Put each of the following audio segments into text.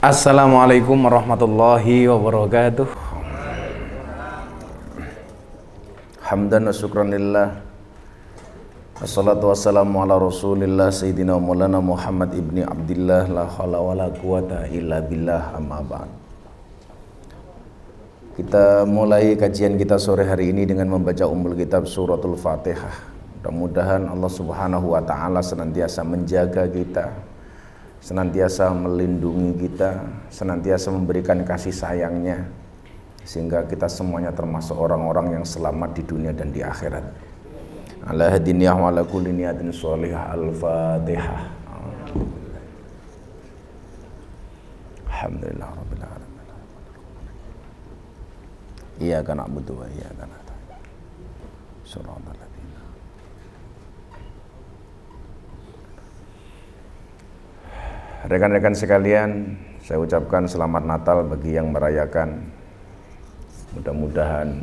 Assalamualaikum warahmatullahi wabarakatuh. Hamdan wa syukran lillah. Wassalatu wassalamu ala rasulillah Sayyidina Maulana Muhammad ibni Abdillah. La hawla wa la quwata illa billah, amma ba'd. Kita mulai kajian kita sore hari ini dengan membaca ummul kitab suratul Fatihah. Mudah-mudahan Allah subhanahu wa ta'ala senantiasa menjaga kita, senantiasa melindungi kita, senantiasa memberikan kasih sayangnya, sehingga kita semuanya termasuk orang-orang yang selamat di dunia dan di akhirat. Ala hadiniyah wa ala kulli niyatin sholihah. Al-Fatihah. Alhamdulillah rabbil alamin. Iyyaka na'budu wa iyyaka nasta'in. Shiratal ladzina. Rekan-rekan sekalian, saya ucapkan selamat Natal bagi yang merayakan. Mudah-mudahan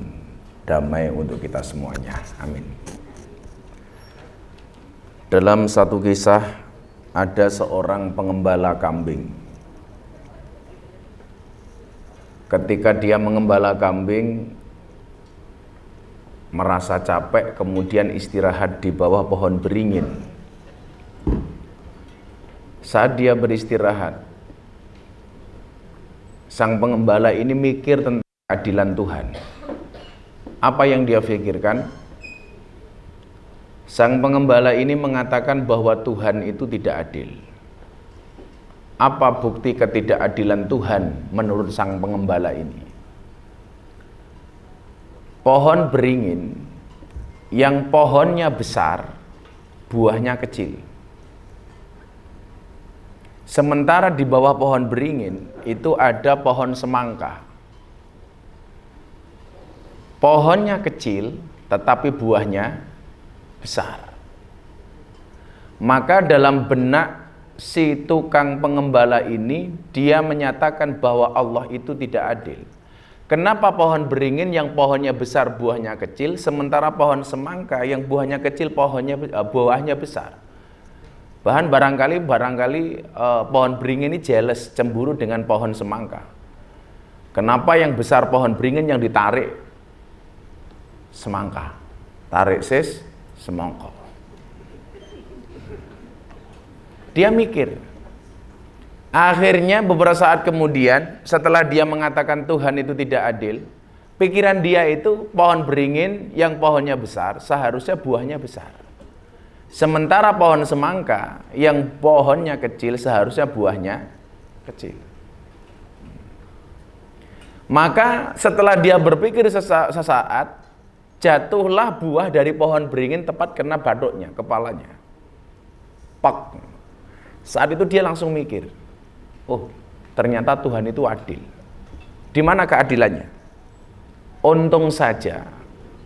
damai untuk kita semuanya. Amin. Dalam satu kisah, ada seorang pengembala kambing. Ketika dia mengembala kambing, merasa capek, kemudian istirahat di bawah pohon beringin. Saat dia beristirahat, sang pengembala ini mikir tentang keadilan Tuhan. Apa yang dia pikirkan? Sang pengembala ini mengatakan bahwa Tuhan itu tidak adil. Apa bukti ketidakadilan Tuhan menurut sang pengembala ini? Pohon beringin yang pohonnya besar, buahnya kecil. Sementara di bawah pohon beringin itu ada pohon semangka. Pohonnya kecil tetapi buahnya besar. Maka dalam benak si tukang pengembala ini, dia menyatakan bahwa Allah itu tidak adil. Kenapa pohon beringin yang pohonnya besar buahnya kecil, sementara pohon semangka yang buahnya kecil buahnya besar? Barangkali pohon beringin ini jealous, cemburu dengan pohon semangka. Kenapa yang besar pohon beringin yang ditarik semangka? Tarik sis, semangka. Dia mikir. Akhirnya beberapa saat kemudian, setelah dia mengatakan Tuhan itu tidak adil, pikiran dia itu pohon beringin yang pohonnya besar seharusnya buahnya besar. Sementara pohon semangka yang pohonnya kecil seharusnya buahnya kecil. Maka setelah dia berpikir sesaat, jatuhlah buah dari pohon beringin tepat kena batuknya, kepalanya. Pak. Saat itu dia langsung mikir, oh ternyata Tuhan itu adil. Di mana keadilannya? Untung saja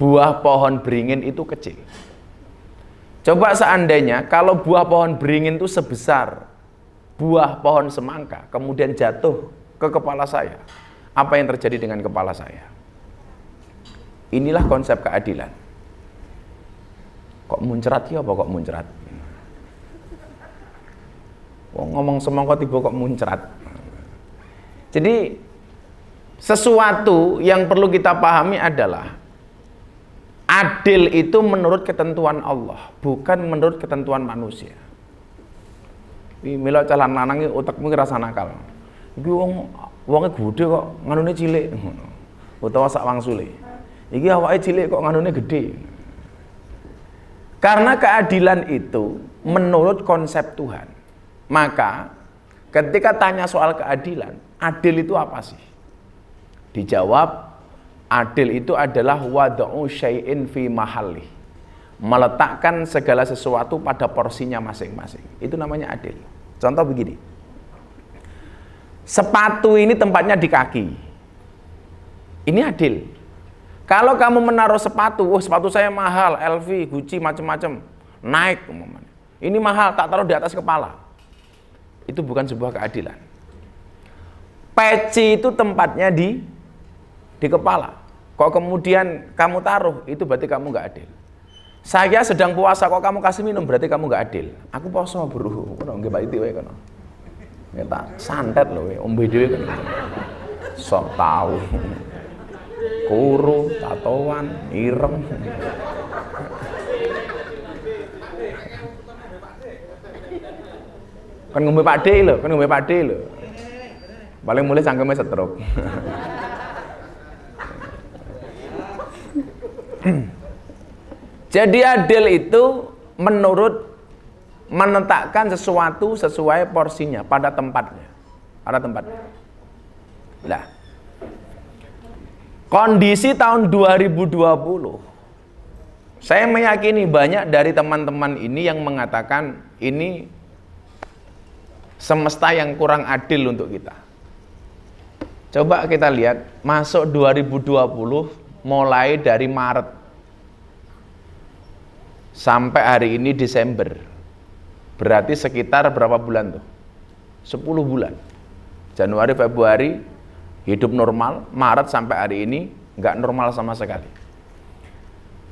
buah pohon beringin itu kecil. Coba seandainya kalau buah pohon beringin itu sebesar buah pohon semangka, kemudian jatuh ke kepala saya, apa yang terjadi dengan kepala saya? Inilah konsep keadilan. Kok muncrat ya apa kok muncrat? Ngomong semangka tiba kok muncrat. Jadi sesuatu yang perlu kita pahami adalah adil itu menurut ketentuan Allah, bukan menurut ketentuan manusia. Mila calon lanang iki utekmu rasa nakal. Iki wonge gede kok nganune cilik. Utawa sak wangsule. Iki awake cilik kok nganune gede. Karena keadilan itu menurut konsep Tuhan. Maka ketika tanya soal keadilan, adil itu apa sih? Dijawab, adil itu adalah wad'u syai'in fi mahalli. Meletakkan segala sesuatu pada porsinya masing-masing. Itu namanya adil. Contoh begini. Sepatu ini tempatnya di kaki. Ini adil. Kalau kamu menaruh sepatu, sepatu saya mahal, LV, Gucci, macam-macam, naik umpamanya. Ini mahal, tak taruh di atas kepala. Itu bukan sebuah keadilan. Peci itu tempatnya di kepala. Kok kemudian kamu taruh, itu berarti kamu nggak adil. Saya sedang puasa, kok kamu kasih minum, berarti kamu nggak adil. Aku poso bro, nggak baik itu. Kita santet loh, ombe dhewe kan. Sok tahu. Kuru, tatoan, ireng. Kan ngombe Pak D lho, Paling mulai cangkeme stroke. Jadi adil itu menetapkan sesuatu sesuai porsinya pada tempatnya. Nah, kondisi tahun 2020, saya meyakini banyak dari teman-teman ini yang mengatakan ini semesta yang kurang adil untuk kita. Coba kita lihat, masuk 2020 mulai dari Maret sampai hari ini Desember. Berarti sekitar berapa bulan tuh? 10 bulan. Januari, Februari hidup normal, Maret sampai hari ini nggak normal sama sekali.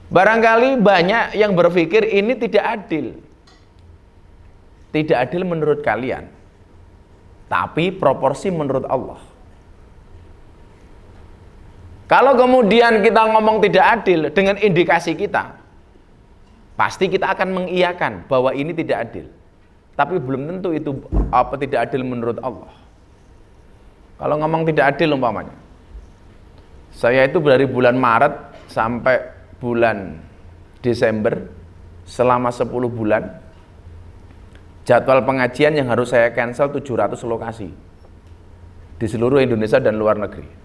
Barangkali banyak yang berpikir ini tidak adil. Tidak adil menurut kalian, tapi proporsi menurut Allah. Kalau kemudian kita ngomong tidak adil dengan indikasi kita, pasti kita akan mengiyakan bahwa ini tidak adil. Tapi belum tentu itu tidak adil menurut Allah. Kalau ngomong tidak adil umpamanya, saya itu dari bulan Maret sampai bulan Desember, selama 10 bulan, jadwal pengajian yang harus saya cancel 700 lokasi di seluruh Indonesia dan luar negeri.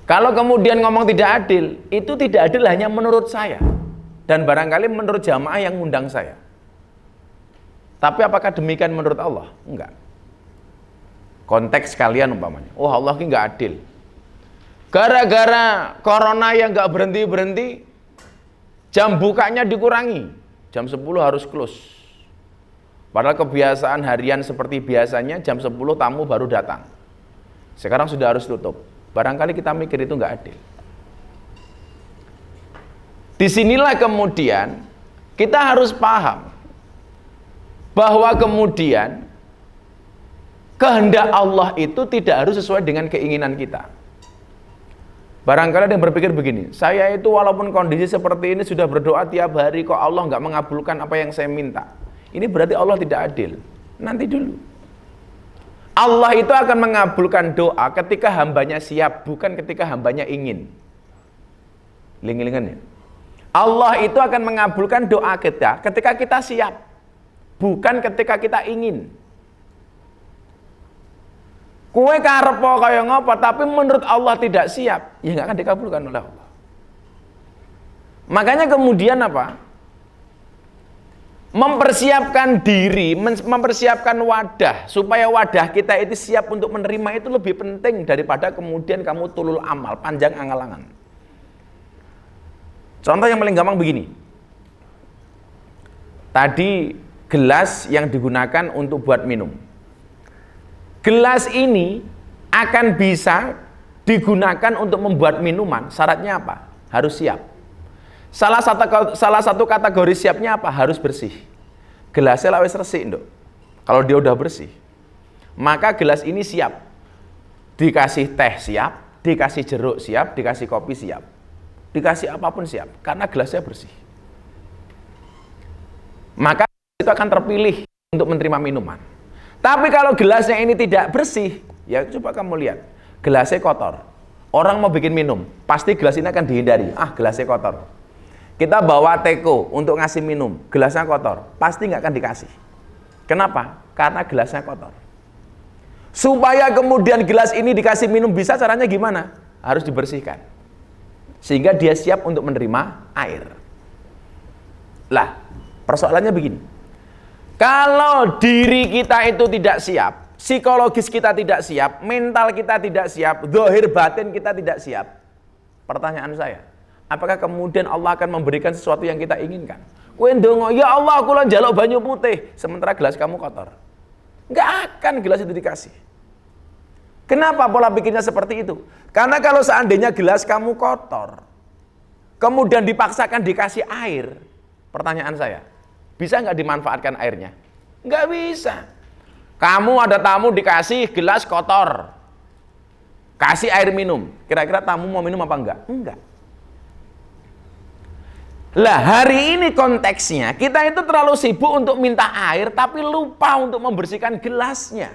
Kalau kemudian ngomong tidak adil, itu tidak adil hanya menurut saya dan barangkali menurut jamaah yang ngundang saya. Tapi apakah demikian menurut Allah? Enggak. Konteks kalian umpamanya, oh Allah ini enggak adil. Gara-gara corona yang enggak berhenti-berhenti, jam bukanya dikurangi, jam 10 harus close. Padahal kebiasaan harian seperti biasanya jam 10 tamu baru datang. Sekarang sudah harus tutup. Barangkali kita mikir itu enggak adil. Disinilah kemudian kita harus paham bahwa kemudian kehendak Allah itu tidak harus sesuai dengan keinginan kita. Barangkali ada yang berpikir begini, saya itu walaupun kondisi seperti ini sudah berdoa tiap hari, kok Allah enggak mengabulkan apa yang saya minta. Ini berarti Allah tidak adil. Nanti dulu. Allah itu akan mengabulkan doa ketika hambanya siap, bukan ketika hambanya ingin. Ling-lingan ya. Allah itu akan mengabulkan doa kita ketika kita siap, bukan ketika kita ingin. Kue karep kaya ngapa, tapi menurut Allah tidak siap, ya nggak akan dikabulkan oleh Allah. Makanya kemudian apa? Mempersiapkan diri, mempersiapkan wadah, supaya wadah kita itu siap untuk menerima itu lebih penting daripada kemudian kamu tulul amal, panjang angal-angan. Contoh yang paling gampang begini. Tadi gelas yang digunakan untuk buat minum. Gelas ini akan bisa digunakan untuk membuat minuman, syaratnya apa? Harus siap. Salah satu kategori siapnya apa? Harus bersih. Gelasnya lawes resik, Nduk. Kalau dia udah bersih, maka gelas ini siap. Dikasih teh siap, dikasih jeruk siap, dikasih kopi siap. Dikasih apapun siap, karena gelasnya bersih. Maka itu akan terpilih untuk menerima minuman. Tapi kalau gelasnya ini tidak bersih, ya coba kamu lihat, gelasnya kotor. Orang mau bikin minum, pasti gelas ini akan dihindari. Ah, gelasnya kotor. Kita bawa teko untuk ngasih minum, gelasnya kotor, pasti nggak akan dikasih. Kenapa? Karena gelasnya kotor. Supaya kemudian gelas ini dikasih minum bisa, caranya gimana? Harus dibersihkan. Sehingga dia siap untuk menerima air. Lah, persoalannya begini. Kalau diri kita itu tidak siap, psikologis kita tidak siap, mental kita tidak siap, zahir batin kita tidak siap. Pertanyaan saya, apakah kemudian Allah akan memberikan sesuatu yang kita inginkan? Kowe ndonga, ya Allah aku lan njaluk banyu putih, sementara gelas kamu kotor. Enggak akan gelas itu dikasih. Kenapa pola pikirnya seperti itu? Karena kalau seandainya gelas kamu kotor, kemudian dipaksakan dikasih air, pertanyaan saya, bisa nggak dimanfaatkan airnya? Nggak bisa. Kamu ada tamu dikasih gelas kotor, kasih air minum. Kira-kira tamu mau minum apa enggak? Enggak. Lah hari ini konteksnya kita itu terlalu sibuk untuk minta air tapi lupa untuk membersihkan gelasnya.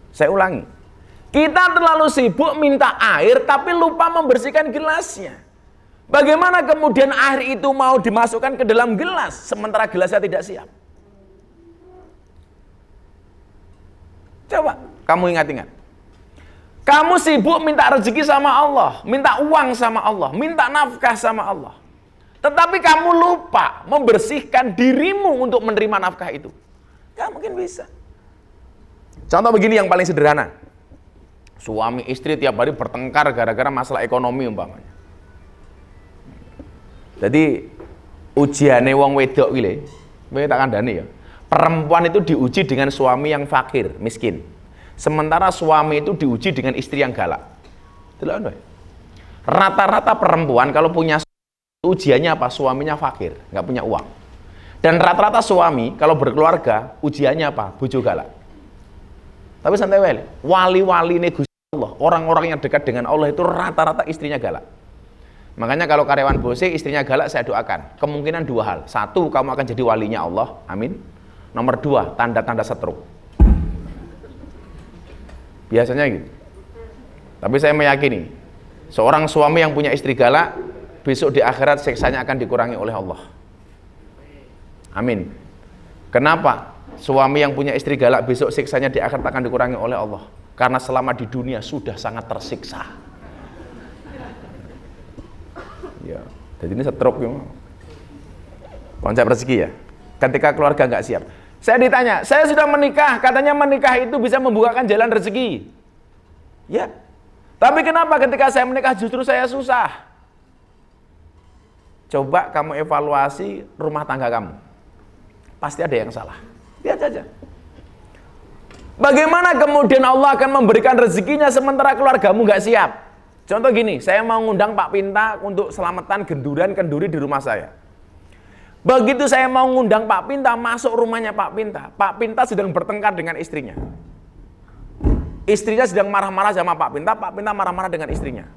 Saya ulangi. Kita terlalu sibuk minta air tapi lupa membersihkan gelasnya. Bagaimana kemudian air itu mau dimasukkan ke dalam gelas sementara gelasnya tidak siap? Coba kamu ingat-ingat. Kamu sibuk minta rezeki sama Allah, minta uang sama Allah, minta nafkah sama Allah. Tetapi kamu lupa membersihkan dirimu untuk menerima nafkah itu. Gak mungkin bisa. Contoh begini yang paling sederhana. Suami istri tiap hari bertengkar gara-gara masalah ekonomi umpamanya. Jadi ujiane wong wedok iki lho, tak kandhani ya. Perempuan itu diuji dengan suami yang fakir, miskin. Sementara suami itu diuji dengan istri yang galak. Delok ya. Rata-rata perempuan kalau punya ujiannya apa? Suaminya fakir, nggak punya uang. Dan rata-rata suami kalau berkeluarga ujiannya apa? Bojo galak. Tapi santai wae. Wali-wali ini Gusti Allah, orang-orang yang dekat dengan Allah itu rata-rata istrinya galak. Makanya kalau karyawan bose istrinya galak, saya doakan. Kemungkinan dua hal. Satu, kamu akan jadi walinya Allah. Amin. Nomor dua, tanda-tanda stroke. Biasanya gitu. Tapi saya meyakini, seorang suami yang punya istri galak, besok di akhirat siksanya akan dikurangi oleh Allah. Amin. Kenapa? Suami yang punya istri galak, besok siksanya di akhirat akan dikurangi oleh Allah. Karena selama di dunia sudah sangat tersiksa. Ya, jadi ini stroke ya. Konsep rezeki ya. Ketika keluarga nggak siap. Saya ditanya, saya sudah menikah, katanya menikah itu bisa membukakan jalan rezeki. Ya. Tapi kenapa ketika saya menikah justru saya susah? Coba kamu evaluasi rumah tangga kamu. Pasti ada yang salah. Lihat saja. Bagaimana kemudian Allah akan memberikan rezekinya sementara keluargamu nggak siap? Contoh gini, saya mau ngundang Pak Pinta untuk selamatan genduran-kenduri di rumah saya. Begitu saya mau ngundang Pak Pinta, masuk rumahnya Pak Pinta sedang bertengkar dengan istrinya. Istrinya sedang marah-marah sama Pak Pinta marah-marah dengan istrinya.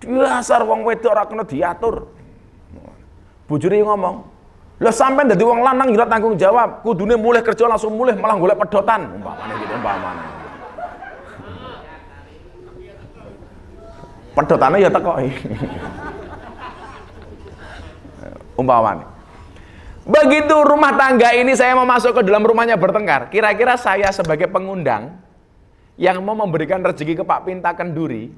Dasar wong wedok ora kena diatur. Bojone ngomong, "Lah sampean dadi wong lanang ora tanggung jawab, kudune mulih kerja langsung mulih malah golek pedotan." Umpamane gitu, umpamane. Pedotannya ya teko. Umpamanya. Begitu rumah tangga ini saya mau masuk ke dalam rumahnya bertengkar, kira-kira saya sebagai pengundang yang mau memberikan rezeki ke Pak Pinta Kenduri,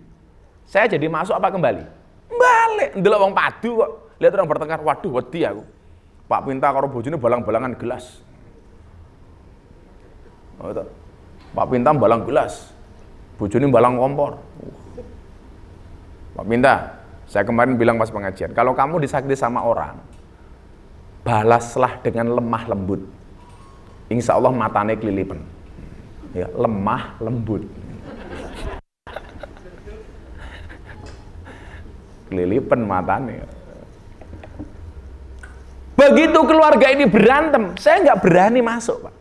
saya jadi masuk apa kembali? Balik, ndelok wong padu kok. Lihat orang bertengkar, waduh wedi aku. Pak Pinta karo bojone balang-balangan gelas. Oh, Pak Pinta balang gelas. Bojone balang kompor. Pak Pinta, saya kemarin bilang pas pengajian, kalau kamu disakiti sama orang, balaslah dengan lemah lembut. Insya Allah matanya kelilipan. Ya, lemah lembut. Kelilipan matanya. Begitu keluarga ini berantem, saya nggak berani masuk, Pak.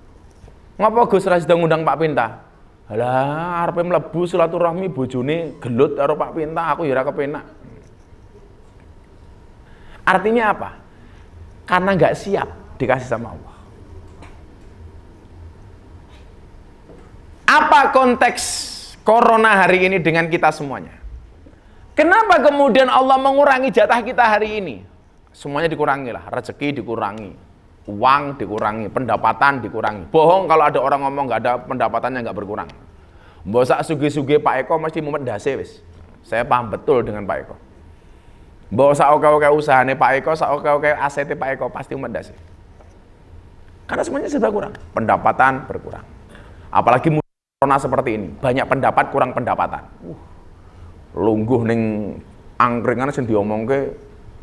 Ngapa Gus Ras sedang ngundang Pak Pinta? Alah, arepe mlebu silaturahmi bojone gelut karo Pak Pinta, aku ya ora kepenak. Artinya apa? Karena nggak siap dikasih sama Allah. Apa konteks corona hari ini dengan kita semuanya? Kenapa kemudian Allah mengurangi jatah kita hari ini? Semuanya dikurangi lah, rezeki dikurangi, uang dikurangi, pendapatan dikurangi. Bohong kalau ada orang ngomong nggak ada pendapatannya nggak berkurang. Mbok sak suge-suge Pak Eko mesti mumet ndase wis. Saya paham betul dengan Pak Eko. Mbok sak oke-oke usahane Pak Eko, sak oke-oke asetnya Pak Eko pasti mumet ndase. Karena semuanya sudah kurang, pendapatan berkurang. Apalagi corona seperti ini, banyak pendapat kurang pendapatan. Lungguh ning angkringan sing diomongke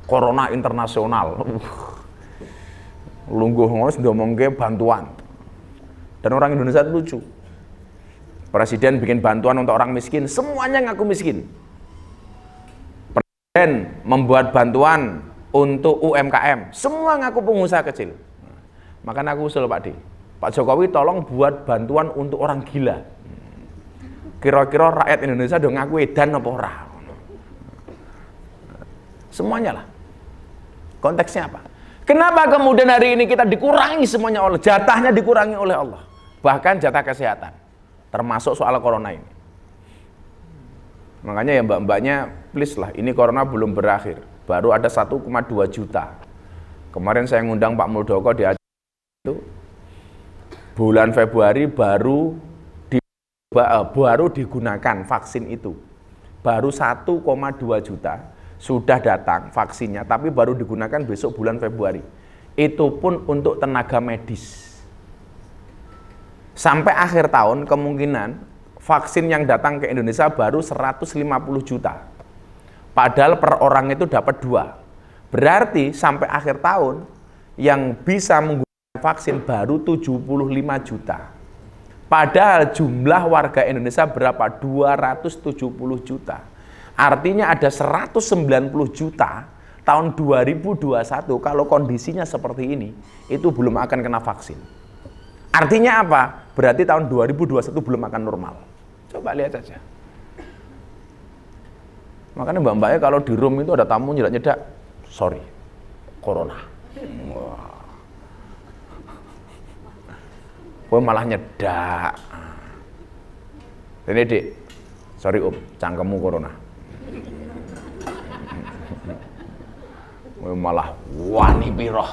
corona internasional. Lungguh ngono diomongke bantuan. Dan orang Indonesia itu lucu. Presiden bikin bantuan untuk orang miskin, semuanya ngaku miskin. Presiden membuat bantuan untuk UMKM, semua ngaku pengusaha kecil. Makanya aku usul Pak D, Pak Jokowi tolong buat bantuan untuk orang gila. Kira-kira rakyat Indonesia udah ngaku edan apa ora? Semuanya lah. Konteksnya apa? Kenapa kemudian hari ini kita dikurangi semuanya oleh jatahnya dikurangi oleh Allah? Bahkan jatah kesehatan, termasuk soal corona ini. Makanya ya mbak-mbaknya, please lah, ini corona belum berakhir. Baru ada 1,2 juta. Kemarin saya ngundang Pak Muldoko di acara itu, bulan Februari baru digunakan vaksin itu. Baru 1,2 juta sudah datang vaksinnya, tapi baru digunakan besok bulan Februari. Itu pun untuk tenaga medis. Sampai akhir tahun kemungkinan vaksin yang datang ke Indonesia baru 150 juta. Padahal per orang itu dapat 2. Berarti sampai akhir tahun yang bisa menggunakan vaksin baru 75 juta. Padahal jumlah warga Indonesia berapa? 270 juta. Artinya ada 190 juta tahun 2021 kalau kondisinya seperti ini, itu belum akan kena vaksin. Artinya apa? Berarti tahun 2021 belum akan normal. Coba lihat saja. Makanya mbak-mbaknya kalau di room itu ada tamu nyedak-nyedak, sorry, corona. Wah. Gue malah nyedak. Ini dik, sorry cangkemmu corona. Malah wani piroh.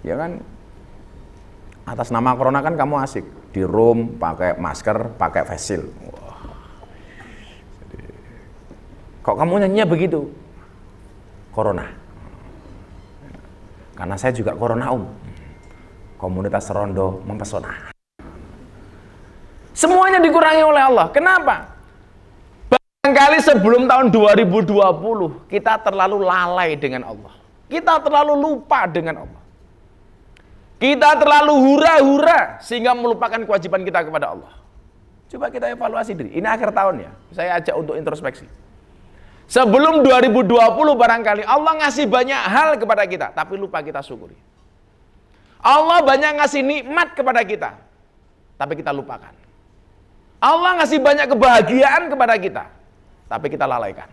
Ya kan, atas nama corona kan kamu asik di room pakai masker, pakai face shield. Wah. Kok kamu nyanyinya begitu? Corona. Karena saya juga corona komunitas Rondo mempesona. Semuanya dikurangi oleh Allah. Kenapa? Barangkali sebelum tahun 2020 kita terlalu lalai dengan Allah. Kita terlalu lupa dengan Allah. Kita terlalu hura-hura sehingga melupakan kewajiban kita kepada Allah. Coba kita evaluasi diri. Ini akhir tahun ya. Saya ajak untuk introspeksi. Sebelum 2020 barangkali Allah ngasih banyak hal kepada kita, tapi lupa kita syukuri. Allah banyak ngasih nikmat kepada kita, tapi kita lupakan. Allah ngasih banyak kebahagiaan kepada kita, tapi kita lalaikan.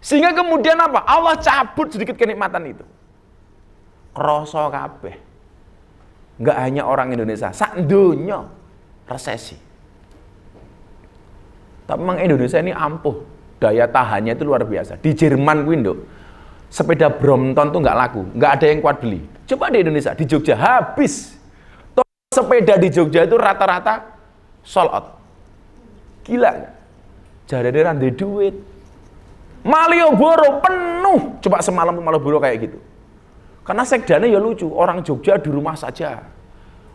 Sehingga kemudian apa? Allah cabut sedikit kenikmatan itu. Kroso kabeh. Enggak hanya orang Indonesia, sak donya resesi. Tapi memang Indonesia ini ampuh, daya tahannya itu luar biasa. Di Jerman Windo, sepeda Brompton tuh nggak laku, nggak ada yang kuat beli. Coba di Indonesia, di Jogja habis. Sepeda di Jogja itu rata-rata sold out. Gila nggak? Jadi randai duit. Malioboro penuh. Coba semalam Malioboro kayak gitu. Karena sekdanya ya lucu, orang Jogja di rumah saja.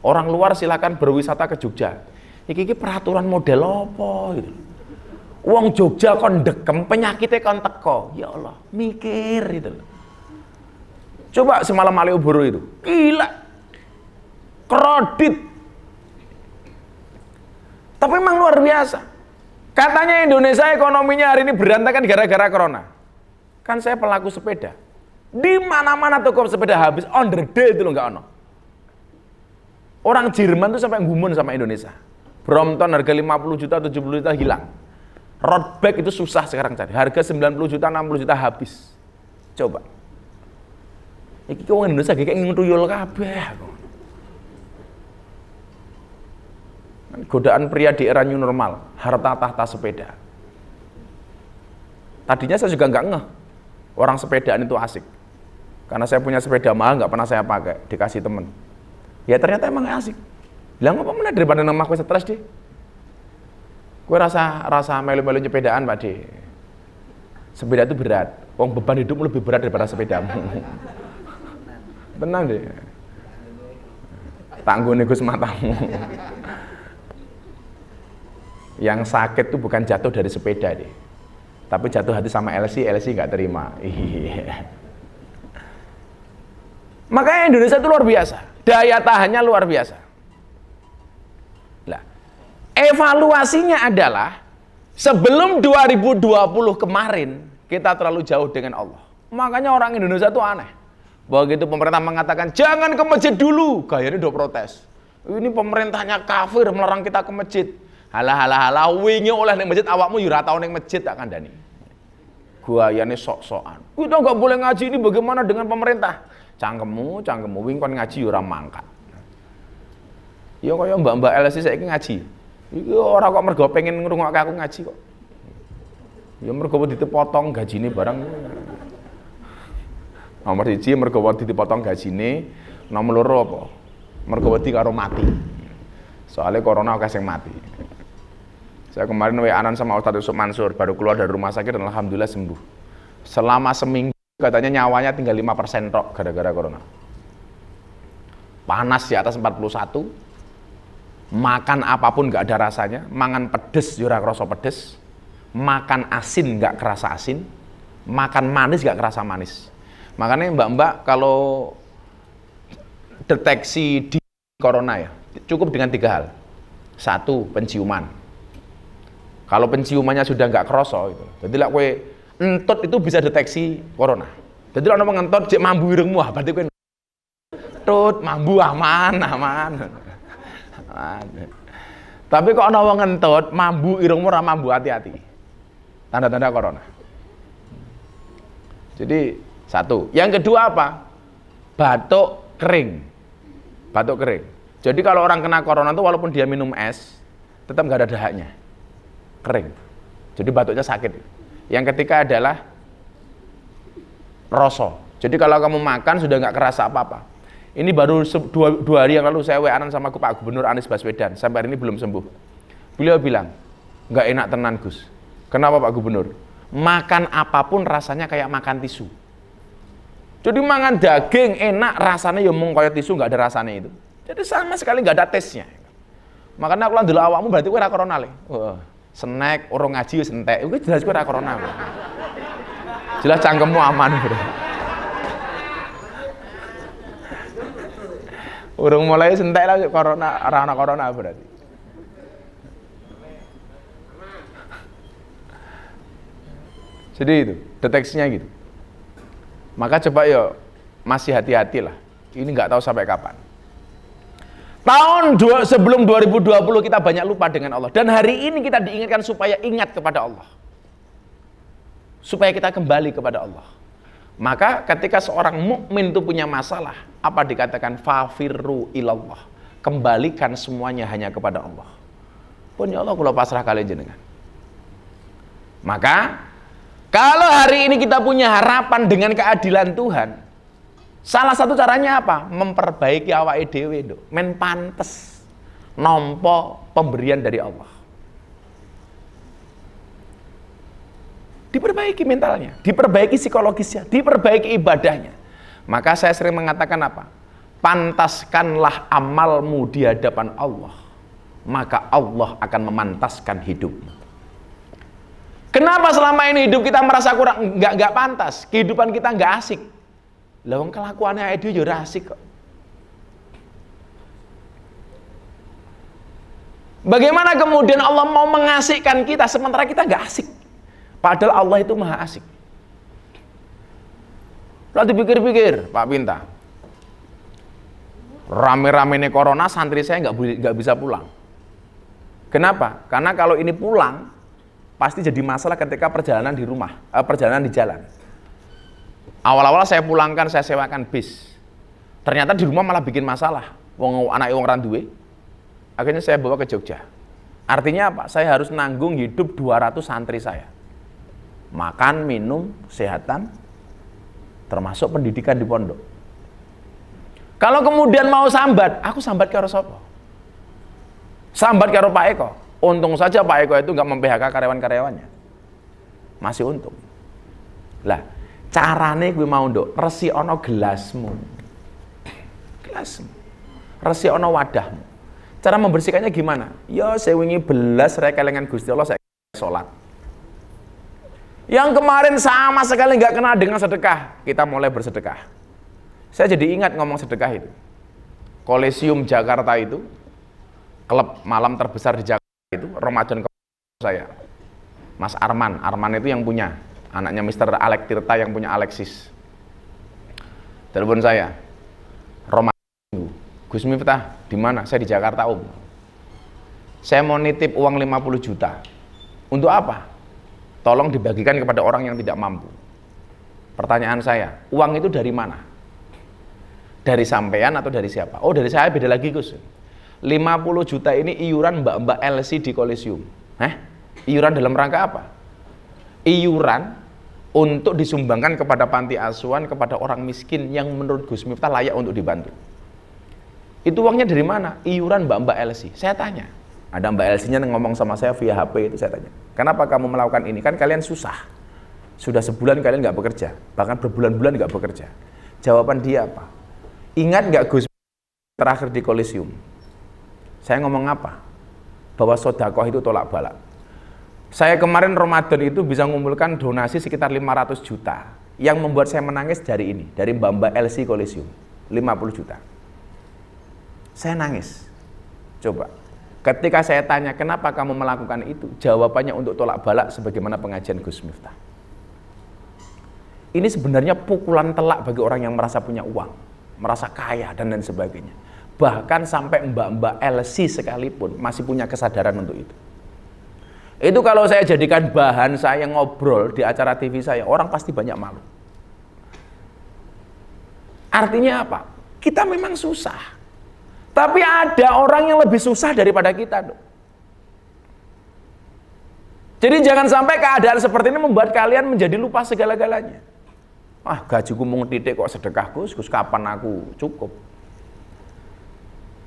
Orang luar silakan berwisata ke Jogja. Iki peraturan model apa gitu. Uang Jogja kon dekem, penyakitnya kon teko. Ya Allah, mikir gitu. Coba semalam Malioboro itu. Gila. Kredit. Tapi memang luar biasa. Katanya Indonesia ekonominya hari ini berantakan gara-gara corona. Kan saya pelaku sepeda. Di mana-mana toko sepeda habis, on the day itu loh nggak ono. Orang Jerman tuh sampai ngumun sama Indonesia. Brompton harga 50 juta, 70 juta hilang. Road bike itu susah sekarang cari. Harga 90 juta, 60 juta habis. Coba. Iki wong Indonesia kayak ngentuyul kabeh. Godaan pria di era new normal, harta tahta sepeda. Tadinya saya juga nggak ngeh orang sepedaan itu asik. Karena saya punya sepeda mahal, nggak pernah saya pakai, dikasih temen. Ya ternyata emang asik. Bilang apa mana daripada nama aku stres deh. Gue rasa melu-melu sepedaan Pak De. Sepeda itu berat. Wong beban hidup lebih berat daripada sepedamu. Tenang deh. Tangguh nih Gus matamu. Yang sakit tuh bukan jatuh dari sepeda deh. Tapi jatuh hati sama LC nggak terima. Makanya Indonesia itu luar biasa, daya tahannya luar biasa. Nah, evaluasinya adalah Sebelum 2020 kemarin, kita terlalu jauh dengan Allah. Makanya orang Indonesia itu aneh. Begitu pemerintah mengatakan, jangan ke masjid dulu, gayanya udah protes. Ini pemerintahnya kafir, melarang kita ke masjid. Halah, wingi oleh ning masjid, awakmu yura tau ning masjid tak kandani. Gayane sok-sokan. Kita nggak boleh ngaji, ini bagaimana dengan pemerintah? Cangkemmu, wing kon ngaji yura mangkat. Ya kaya mbak-mbak LSI saiki ngaji. Iki ora kok mergo pengen ngrungokke aku ngaji kok. Ya mergo ditepotong gajine barang. Nomor 1 mergo ditepotong gajine, nomor 2 apa? Mergo wedi karo mati. Soalnya corona akeh sing mati. Saya kemarin WA-an sama Ustadz Yusuf Mansur, baru keluar dari rumah sakit dan alhamdulillah sembuh. Selama seminggu katanya nyawanya tinggal 5% tok gara-gara corona. Panas di atas 41. Makan apapun nggak ada rasanya, mangan pedes ora kerasa pedes, makan asin nggak kerasa asin, makan manis nggak kerasa manis. Makanya mbak-mbak kalau deteksi di corona ya cukup dengan 3 hal. 1, penciuman. Kalau penciumannya sudah nggak kerasa gitu. Jadi lah kue entut itu bisa deteksi corona. Jadi lah orang ngentut cek mambu irungmu, berarti kue entut mambu aman. Tapi kok ana wong ngentut, mambu irungmu ora mambu, hati-hati. Tanda-tanda corona. Jadi 1. Yang kedua apa? Batuk kering. Batuk kering. Jadi kalau orang kena corona itu walaupun dia minum es, tetap nggak ada dahaknya. Kering. Jadi batuknya sakit. Yang ketiga adalah rasa. Jadi kalau kamu makan sudah nggak kerasa apa-apa. Ini baru 2 hari yang lalu saya WA-an sama Pak Gubernur Anies Baswedan, sampai hari ini belum sembuh. Beliau bilang, nggak enak tenan Gus. Kenapa Pak Gubernur? Makan apapun rasanya kayak makan tisu. Jadi makan daging enak rasanya ya mung kayak tisu, nggak ada rasanya itu. Jadi sama sekali nggak ada tesnya. Makanya aku ndelok awakmu berarti kowe ora corona le. Snack, urung ngaji wis entek. Iku jelas kowe ora corona. Jelas cangkemmu aman, Bro. Urung mulai sentek lah corona, ana corona berarti. Jadi itu, deteksinya gitu. Maka coba ya masih hati-hatilah. Ini nggak tahu sampai kapan. Sebelum 2020 kita banyak lupa dengan Allah. Dan hari ini kita diingatkan supaya ingat kepada Allah. Supaya kita kembali kepada Allah. Maka ketika seorang mukmin itu punya masalah, apa dikatakan fafirru ilallah, kembalikan semuanya hanya kepada Allah. Pun ya Allah kula pasrah kalian jenengan. Maka kalau hari ini kita punya harapan dengan keadilan Tuhan, salah satu caranya apa? Memperbaiki awake dhewe, Nduk. Men pantes nampa pemberian dari Allah. Diperbaiki mentalnya, diperbaiki psikologisnya, diperbaiki ibadahnya. Maka saya sering mengatakan apa? Pantaskanlah amalmu di hadapan Allah, maka Allah akan memantaskan hidupmu. Kenapa selama ini hidup kita merasa kurang, nggak pantas, kehidupan kita nggak asik? Lah wong kelakuannya itu ya asik kok. Bagaimana kemudian Allah mau mengasihkan kita sementara kita nggak asik? Padahal Allah itu maha asik. Lalu dipikir-pikir, Pak Pinta, rame-rame corona, santri saya nggak bisa pulang. Kenapa? Karena kalau ini pulang, pasti jadi masalah ketika perjalanan di rumah, perjalanan di jalan. Awal-awal saya pulangkan, saya sewakan bis. Ternyata di rumah malah bikin masalah. Anak wong randuwe. Akhirnya saya bawa ke Jogja. Artinya apa? Saya harus nanggung hidup 200 santri saya. Makan, minum, kesehatan, termasuk pendidikan di pondok. Kalau kemudian mau sambat, aku sambat karo sapa? Sambat karo Pak Eko. Untung saja Pak Eko itu nggak mem-PHK karyawan-karyawannya. Masih untung. Lah, carane gue mau nduk, resi ono gelasmu. Gelasmu. Resi ono wadahmu. Cara membersihkannya gimana? Ya saya wingi belas rek kelingan Gusti Allah saya salat. Yang kemarin sama sekali nggak kenal dengan sedekah, kita mulai bersedekah. Saya jadi ingat ngomong sedekah itu. Kolesium Jakarta itu, klub malam terbesar di Jakarta itu, Ramadan saya. Mas Arman. Arman itu yang punya, anaknya Mr. Alek Tirta yang punya Alexis. Telepon saya, Ramadan, Gus Miftah, di mana? Saya di Jakarta, Om. Saya mau nitip uang 50 juta. Untuk apa? Tolong dibagikan kepada orang yang tidak mampu. Pertanyaan saya, uang itu dari mana? Dari sampean atau dari siapa? Oh, dari saya. Beda lagi, Gus. 50 juta ini iuran mbak-mbak LC di Kolesium. Iuran dalam rangka apa? Iuran untuk disumbangkan kepada panti asuhan, kepada orang miskin yang menurut Gus Miftah layak untuk dibantu. Itu uangnya dari mana? Iuran mbak-mbak LC. Saya tanya, ada mbak LC-nya ngomong sama saya via HP itu, saya tanya, kenapa kamu melakukan ini? Kan kalian susah. Sudah sebulan kalian nggak bekerja, bahkan berbulan-bulan nggak bekerja. Jawaban dia apa? Ingat nggak Gus terakhir di Kolesium? Saya ngomong apa? Bahwa sodakoh itu tolak balak. Saya kemarin Ramadan itu bisa mengumpulkan donasi sekitar 500 juta. Yang membuat saya menangis dari ini, dari mbak-mbak LC Kolesium, 50 juta. Saya nangis. Coba, ketika saya tanya kenapa kamu melakukan itu, jawabannya untuk tolak balak sebagaimana pengajian Gus Miftah. Ini sebenarnya pukulan telak bagi orang yang merasa punya uang, merasa kaya dan lain sebagainya. Bahkan sampai mbak-mbak LC sekalipun masih punya kesadaran untuk itu. Itu kalau saya jadikan bahan saya ngobrol di acara TV saya, orang pasti banyak malu. Artinya apa? Kita memang susah. Tapi ada orang yang lebih susah daripada kita. Jadi jangan sampai keadaan seperti ini membuat kalian menjadi lupa segala-galanya. Gajiku mung titik kok sedekah Gus kapan aku cukup?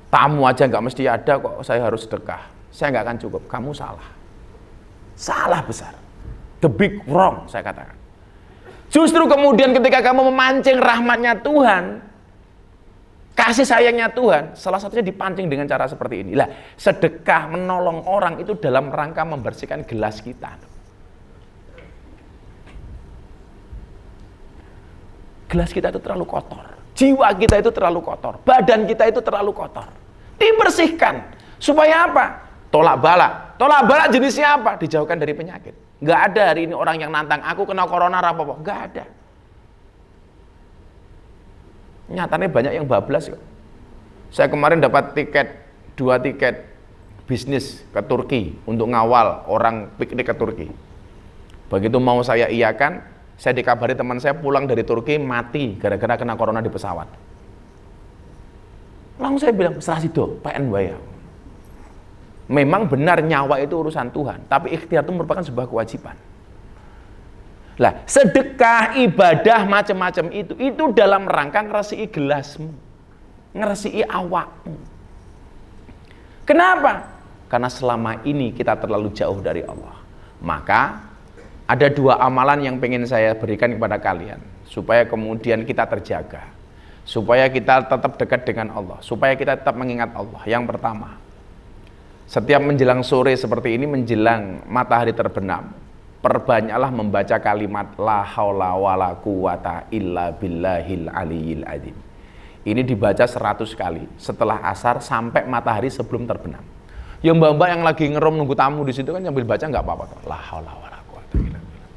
Tamu aja nggak mesti ada kok saya harus sedekah. Saya nggak akan cukup. Kamu salah. Salah besar. The big wrong, saya katakan. Justru kemudian ketika kamu memancing rahmatnya Tuhan, kasih sayangnya Tuhan, salah satunya dipancing dengan cara seperti ini. Lah, sedekah menolong orang itu dalam rangka membersihkan gelas kita. Gelas kita itu terlalu kotor, jiwa kita itu terlalu kotor, badan kita itu terlalu kotor. Dibersihkan. Supaya apa? Tolak balak. Tolak balak jenisnya apa? Dijauhkan dari penyakit. Nggak ada hari ini orang yang nantang aku kena corona apa-apa. Nggak ada. Nyatanya banyak yang bablas kok. Saya kemarin dapat dua tiket bisnis ke Turki untuk ngawal orang piknik ke Turki. Begitu mau saya iakan, saya dikabari teman saya pulang dari Turki mati gara-gara kena corona di pesawat. Langsung saya bilang, serah sido, PN bayar. Memang benar nyawa itu urusan Tuhan, tapi ikhtiar itu merupakan sebuah kewajiban. Lah, sedekah, ibadah, macam-macam itu dalam rangka ngeresiki gelasmu, ngeresiki awakmu. Kenapa? Karena selama ini kita terlalu jauh dari Allah. Maka ada dua amalan yang pengen saya berikan kepada kalian, supaya kemudian kita terjaga, supaya kita tetap dekat dengan Allah, supaya kita tetap mengingat Allah. Yang pertama, setiap menjelang sore seperti ini, menjelang matahari terbenam, perbanyaklah membaca kalimat la haula wala quwata illa billahil aliyil adzim. Ini dibaca 100 kali setelah asar sampai matahari sebelum terbenam. Ya mbak-mbak yang lagi ngerom nunggu tamu di situ kan sambil baca nggak apa-apa. La haula wala quwata illa billah.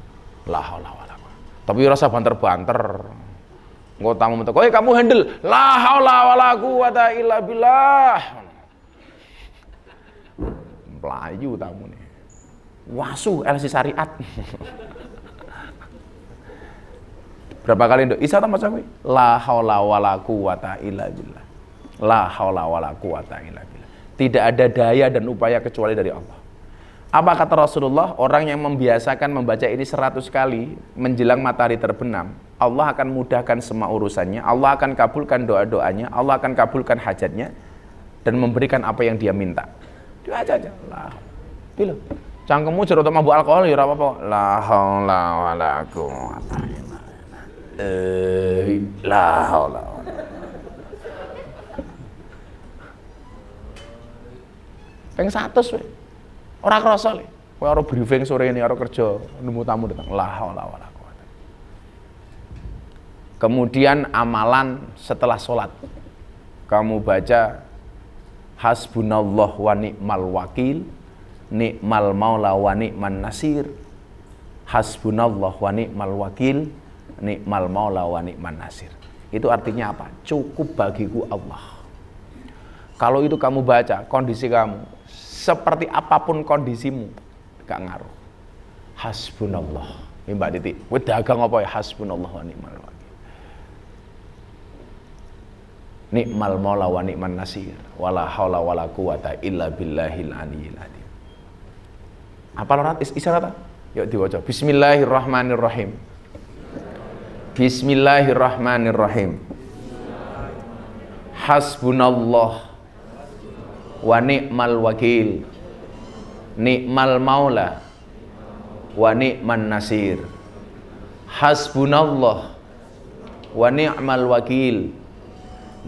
La haula wala quwata. Tapi rasa banter-banter. Engko tamu mentek, "Oi kamu handle la haula wala quwata illa billah." Melayu tamu nih. Wasu LC syariat. Berapa kali nduk? Isa ta maca kuwi? La haula wala quwata illa billah. La haula wala quwata illa billah. Tidak ada daya dan upaya kecuali dari Allah. Apa kata Rasulullah? Orang yang membiasakan membaca ini 100 kali menjelang matahari terbenam, Allah akan mudahkan semua urusannya, Allah akan kabulkan doa-doanya, Allah akan kabulkan hajatnya dan memberikan apa yang dia minta. Dia aja lah. Pilih. Cangkemmu jero mabuk alkohol ya ora apa-apa. La haula wala quwata illa billah. La haula. Peng 100 we. Ora krasa le. Kowe ora briefing sore ini ora kerja, nemu tamu datang. La haula wala quwata. Kemudian amalan setelah sholat. Kamu baca hasbunallah wa ni'mal wakil, ni'mal maula wa ni'man nasir, hasbunallah wa ni'mal wakil, ni'mal maula wa ni'man nasir. Itu artinya apa? Cukup bagiku Allah. Kalau itu kamu baca, kondisi kamu seperti apapun kondisimu, gak ngaruh. Hasbunallah. Ini Mbak Titi, kowe dagang apa ya? Hasbunallah wa ni'mal wakil. Ni'mal maula wa ni'man nasir, wala haula wala quwata illa billahil aliyyil azim. Apa lorat isyarat? Yuk diwaca. Bismillahirrahmanirrahim. Bismillahirrahmanirrahim. Hasbunallah wa ni'mal wakil, ni'mal maula wa ni'man nasir. Hasbunallah wa ni'mal wakil,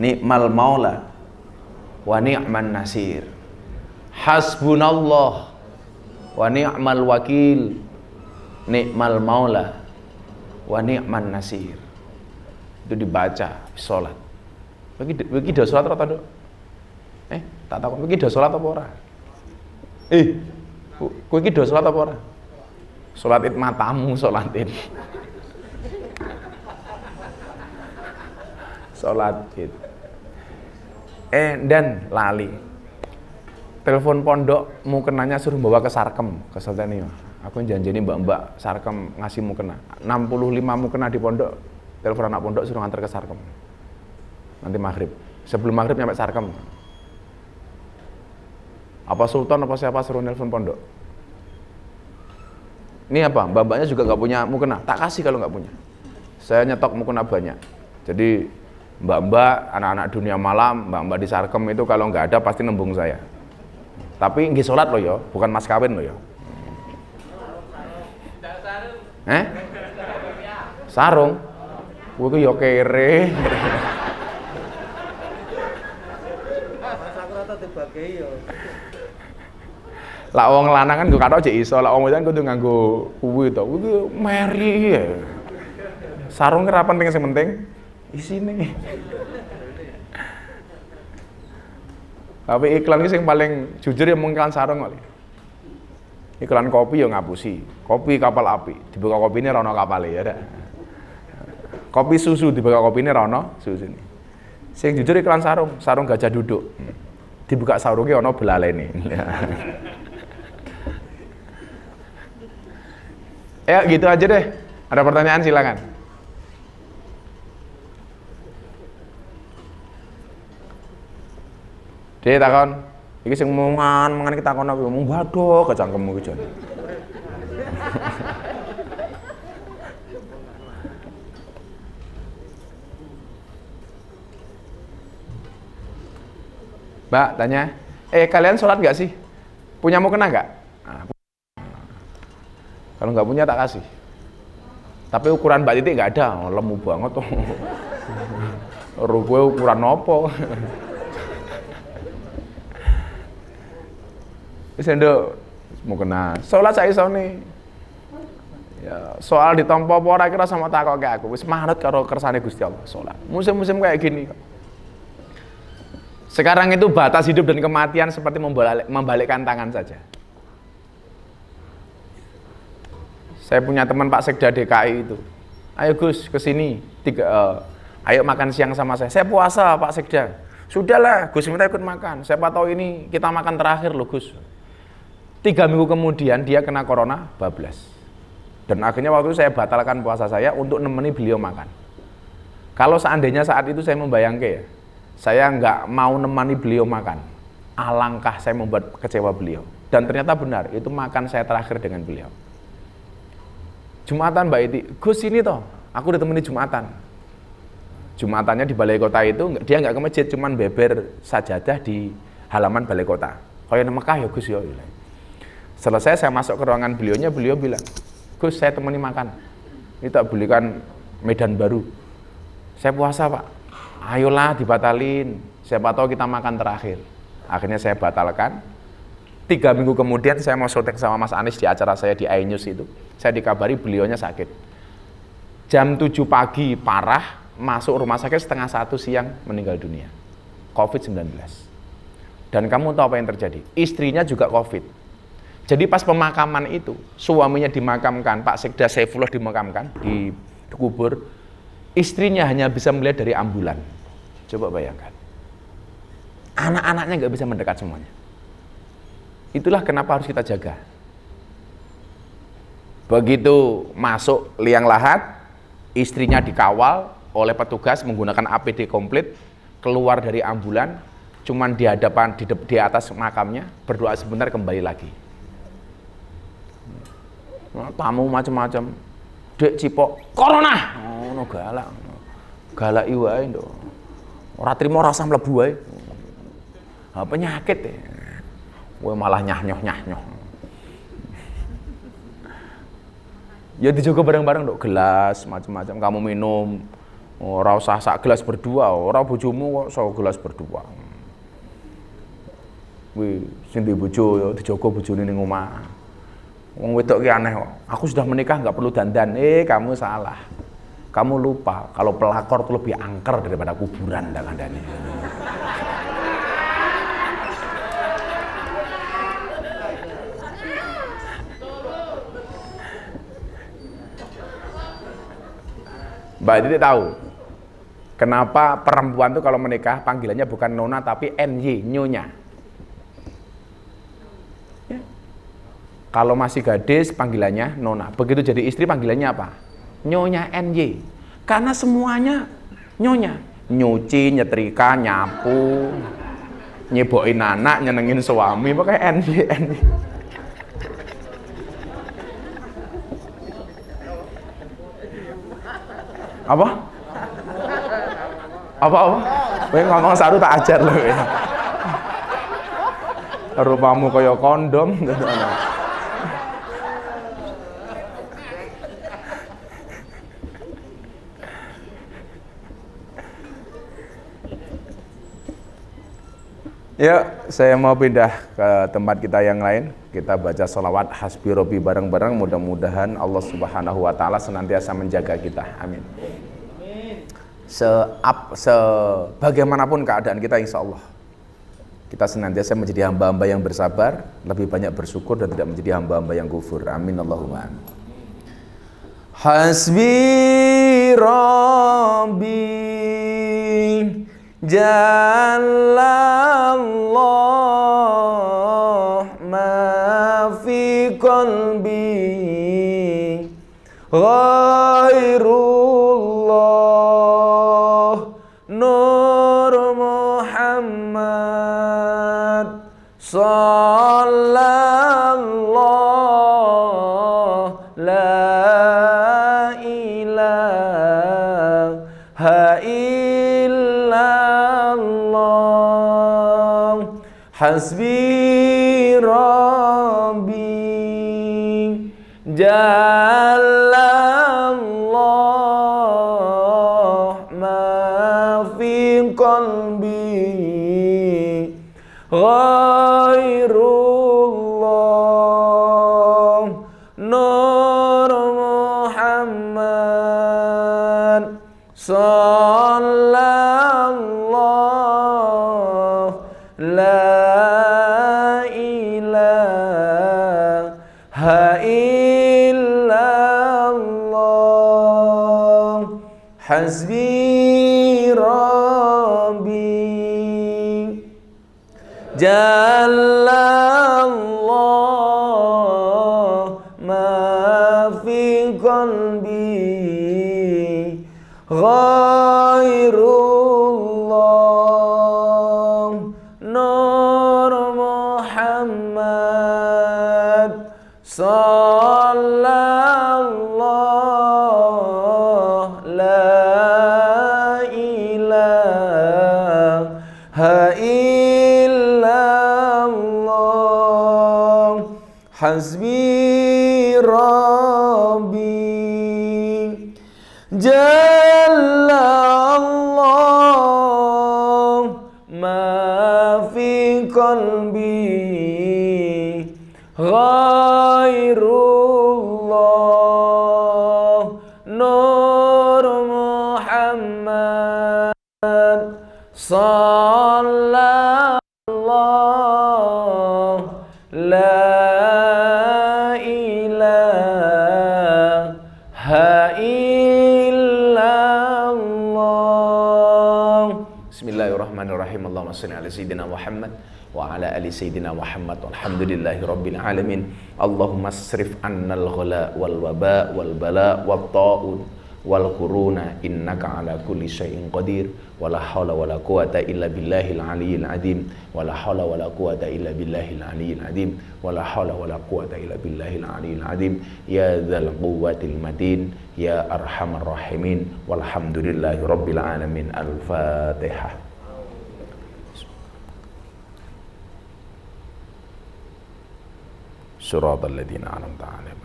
ni'mal maula wa ni'man nasir. Hasbunallah wa ni'mal wakil, ni'mal maula wa ni'man nasir. Itu dibaca sholat. Bagi do sholat atau do? Tak tahu. Bagi do sholat apa ora? Kowe iki do sholat apa ora? Sholat id matamu, sholat id. Sholat id. Dan lali. Telepon pondok mukenanya suruh bawa ke Sarkem, ke Sultan. Aku janjini mbak-mbak Sarkem ngasih mukena. 65 mukena di pondok. Telepon anak pondok suruh nganter ke Sarkem. Nanti maghrib. Sebelum maghrib nyampe Sarkem. Apa Sultan apa siapa suruh nelpon pondok. Ini apa? Mbak-mbaknya juga nggak punya mukena. Tak kasih kalau nggak punya. Saya nyetok mukena banyak. Jadi mbak-mbak, anak-anak dunia malam, mbak-mbak di Sarkem itu kalau nggak ada pasti nembung saya. Tapi nggih sholat loh ya, bukan mas kawin loh ya. Sarung? Gue yo kere. Lah wong lanang kan gue katok aja iso, lah wong wedok kudu nganggo kuwi to. Kuwi meri ya. Sarung ora penting, sing penting isine. Tapi iklan iki sing paling jujur ya mung iklan sarung kali. Iklan kopi ya ngapusi. Kopi kapal api, dibuka kopine ra ono kapale ya dak. Kopi susu dibuka kopine ra ono susune. Sing jujur iklan sarung, sarung gajah duduk. Dibuka sarungnya ono belalene. Ya gitu aja deh. Ada pertanyaan silakan. Dek takon, iki sing mangan kita takon aku ngomong waduh kecangkemmu iki jan. Mbak tanya, kalian sholat gak sih? Punya mukena gak? Nah, kalau nggak punya tak kasih. Tapi ukuran Mbak Titi nggak ada, lemu banget tuh. Gue ukuran nopo. Wis nduk mukena. Sholat saya isone. Ya, soal ditampa apa ora kira sama takok ke aku. Wis manut karo kersane Gusti Allah sholat. Musim-musim kayak gini. Sekarang itu batas hidup dan kematian seperti membalikkan tangan saja. Saya punya teman Pak Sekda DKI itu. Ayo Gus, kesini. Ayo makan siang sama saya. Saya puasa Pak Sekda. Sudahlah, Gus minta ikut makan. Siapa tahu ini kita makan terakhir loh Gus. 3 minggu kemudian dia kena corona, bablas. Dan akhirnya waktu itu saya batalkan puasa saya untuk nemeni beliau makan. Kalau seandainya saat itu saya membayangkan ya, saya nggak mau nemani beliau makan. Alangkah saya membuat kecewa beliau. Dan ternyata benar, itu makan saya terakhir dengan beliau. Jumatan Mbak Iti, Gus ini toh, aku ditemani Jumatan. Jumatannya di balai kota itu, dia nggak ke masjid, cuman beber sajadah di halaman balai kota. Kayak Mekah ya Gus ya. Selesai saya masuk ke ruangan beliaunya, beliau bilang, Gus saya temani makan. Ini tak belikan Medan baru. Saya puasa Pak. Ayolah dibatalin, siapa tahu kita makan terakhir. Akhirnya saya batalkan. 3 minggu kemudian saya mau syuting sama Mas Anies di acara saya di iNews itu. Saya dikabari beliaunya sakit. Jam 7 pagi parah, masuk rumah sakit 12:30 siang meninggal dunia. COVID-19. Dan kamu tahu apa yang terjadi? Istrinya juga COVID. Jadi pas pemakaman itu, suaminya dimakamkan, Pak Sekda Saifullah dimakamkan, dikubur, istrinya hanya bisa melihat dari ambulan. Coba bayangkan. Anak-anaknya nggak bisa mendekat semuanya. Itulah kenapa harus kita jaga. Begitu masuk liang lahat, istrinya dikawal oleh petugas menggunakan APD komplit, keluar dari ambulan, cuman di hadapan di atas makamnya, berdoa sebentar kembali lagi. Tamu macam-macam, dek cipok corona, no galak, galak iwae ndo, ora trimo rasa mlebu wae, penyakit ya, gue malah nyah-nyoh. Ya dijogo bareng-bareng dok, gelas macam-macam, kamu minum, ora usah sak gelas berdua, ora bojomu kok sak gelas berdua. Wih, sing duwe bojo ya dijogo bojone ning omah. Wong wedok ki aneh kok. Aku sudah menikah nggak perlu dandan. Kamu salah. Kamu lupa kalau pelakor itu lebih angker daripada kuburan dandannya. Mbak Titi tahu kenapa perempuan tuh kalau menikah panggilannya bukan nona tapi NY, nyonya. Kalau masih gadis panggilannya nona, begitu jadi istri panggilannya apa? Nyonya NY. Karena semuanya nyonya, nyuci, nyetrika, nyapu, nyebokin anak, nyenengin suami, pakai NY. Apa? Kowe ngomong saru tak ajar loh ya. Rupamu kaya kondom gitu. Ya, saya mau pindah ke tempat kita yang lain. Kita baca sholawat hasbi robi bareng-bareng. Mudah-mudahan Allah Subhanahu wa Ta'ala senantiasa menjaga kita. Amin. Sebagaimanapun keadaan kita, insya Allah kita senantiasa menjadi hamba-hamba yang bersabar, lebih banyak bersyukur dan tidak menjadi hamba-hamba yang kufur. Amin Allahumma amin. Hasbi Rabbi Jalallah ma fi qalbi ghairullah Nur Muhammad sallallahu la ilaha illallah hasbi rabbi jalallah ma fi qalbi ghairullah Nur Muhammad sallallahu la ilaha illallah hasbi rabbi jalallah ma fi qalbi ghairullah Nur Muhammad sallallahu la ilaha illallah hasbi rabbi jalallah ma fi qalbi ghairullah Nur Muhammad sallallahu la Allahumma shalli ala sayyidina Muhammad wa ala ali sayyidina Muhammad walhamdulillahi rabbil alamin. Allahumma asrif annal ghala wal waba wal bala wat ta'un wal quruna innaka ala kulli syai'in qadir wala haula wala quwata illa billahil aliyyil azim wala haula wala quwata illa billahil aliyyil azim wala haula wala quwata illa billahil aliyyil azim ya dzal quwwatil matin ya arhamar rahimin walhamdulillahi rabbil alamin. Al-Fatihah. Suratal ladzina an'amta 'alaihim.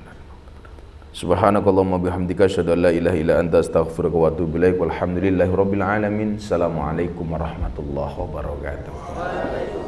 Subhanakallahumma bihamdika asyhadu an la ilaha illa anta astaghfiruka wa atubu ilaik. Walhamdulillahi rabbil alamin. Assalamualaikum warahmatullahi wabarakatuh.